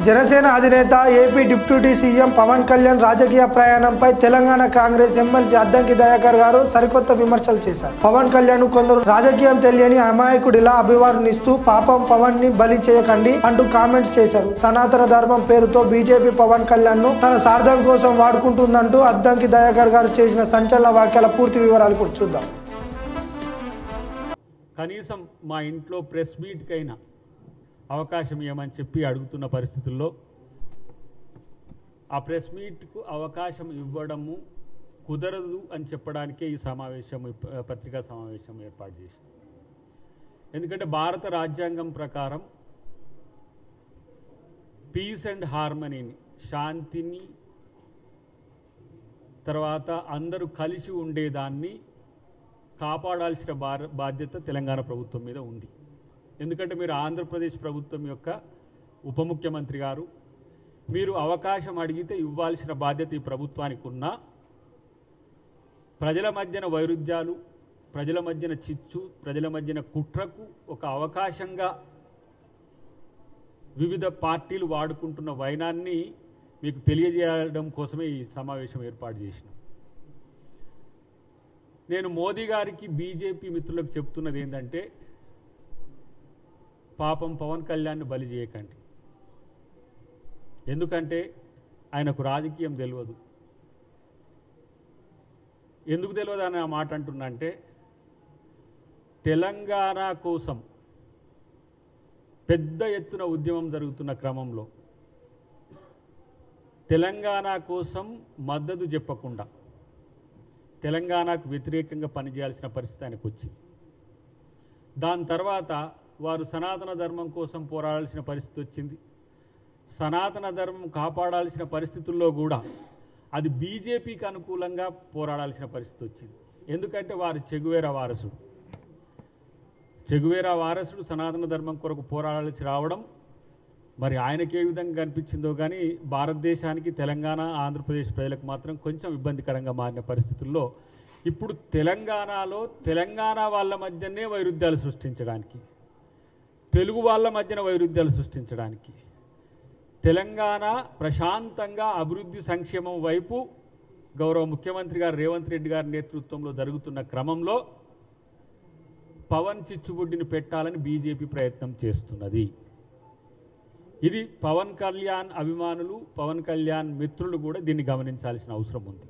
జనసేన అధినేత AP deputy CM Pawan Kalyan రాజకీయ ప్రయాణంపై తెలంగాణ కాంగ్రెస్ ఎమ్మెల్సీ అద్దంకి దయాకర్ గారు సరికొత్త విమర్శలు చేశారు. పవన్ కళ్యాణ్ కొందరు రాజకీయం తెలియని అమాయకుడిలా అభివర్ణిస్తూ పాపం పవన్ ని బలి చేయకండి అంటూ కామెంట్స్ చేశారు. సనాతన ధర్మం పేరుతో బీజేపీ పవన్ కళ్యాణ్ ను తన స్వార్థం కోసం వాడుకుంటుందంటూ అద్దంకి దయాకర్ గారు చేసిన సంచలన వ్యాఖ్యల పూర్తి వివరాలు కూడా చూద్దాం. కనీసం మా ఇంట్లో ప్రెస్ మీట్కైనా అవకాశం ఇవ్వమని చెప్పి అడుగుతున్న పరిస్థితుల్లో ఆ ప్రెస్ మీట్కు అవకాశం ఇవ్వడము కుదరదు అని చెప్పడానికే ఈ పత్రికా సమావేశం ఏర్పాటు చేసింది. ఎందుకంటే భారత రాజ్యాంగం ప్రకారం పీస్ అండ్ హార్మనీని, శాంతిని, తర్వాత అందరూ కలిసి ఉండేదాన్ని కాపాడాల్సిన బాధ్యత తెలంగాణ ప్రభుత్వం మీద ఉంది. ఎందుకంటే మీరు ఆంధ్రప్రదేశ్ ప్రభుత్వం యొక్క ఉప ముఖ్యమంత్రి గారు, మీరు అవకాశం అడిగితే ఇవ్వాల్సిన బాధ్యత ఈ ప్రభుత్వానికి ఉన్నా ప్రజల మధ్యన వైరుధ్యాలు, ప్రజల మధ్యన చిచ్చు, ప్రజల మధ్యన కుట్రకు ఒక అవకాశంగా వివిధ పార్టీలు వాడుకుంటున్న వైనాన్ని మీకు తెలియజేయడం కోసమే ఈ సమావేశం ఏర్పాటు చేసినాం. నేను మోదీ గారికి, బీజేపీ మిత్రులకు చెప్తున్నది ఏంటంటే, పాపం పవన్ కళ్యాణ్ని బలి చేయకండి. ఎందుకంటే ఆయనకు రాజకీయం తెలియదు. ఎందుకు తెలియదు అని ఆ మాట అంటున్నంటే, తెలంగాణ కోసం పెద్ద ఎత్తున ఉద్యమం జరుగుతున్న క్రమంలో తెలంగాణ కోసం మద్దతు చెప్పకుండా తెలంగాణకు వ్యతిరేకంగా పనిచేయాల్సిన పరిస్థితి ఆయనకు వచ్చింది. దాని తర్వాత వారు సనాతన ధర్మం కోసం పోరాడాల్సిన పరిస్థితి వచ్చింది. సనాతన ధర్మం కాపాడాల్సిన పరిస్థితుల్లో కూడా అది బీజేపీకి అనుకూలంగా పోరాడాల్సిన పరిస్థితి వచ్చింది. ఎందుకంటే వారు చెగువేరా వారసుడు సనాతన ధర్మం కొరకు పోరాడాల్సి రావడం మరి ఆయనకి ఏ విధంగా కనిపించిందో కానీ భారతదేశానికి, తెలంగాణ, ఆంధ్రప్రదేశ్ ప్రజలకు మాత్రం కొంచెం ఇబ్బందికరంగా మారిన పరిస్థితుల్లో ఇప్పుడు తెలంగాణలో తెలంగాణ వాళ్ళ మధ్యనే వైరుధ్యాలు సృష్టించడానికి, తెలుగు వాళ్ళ మధ్యన వైరుధ్యాలు సృష్టించడానికి, తెలంగాణ ప్రశాంతంగా అభివృద్ధి సంక్షేమం వైపు గౌరవ ముఖ్యమంత్రి గారు రేవంత్ రెడ్డి గారి నేతృత్వంలో జరుగుతున్న క్రమంలో పవన్ చిచ్చుబుడ్డిని పెట్టాలని బీజేపీ ప్రయత్నం చేస్తున్నది. ఇది పవన్ కళ్యాణ్ అభిమానులు, పవన్ కళ్యాణ్ మిత్రులు కూడా దీన్ని గమనించాల్సిన అవసరం ఉంది.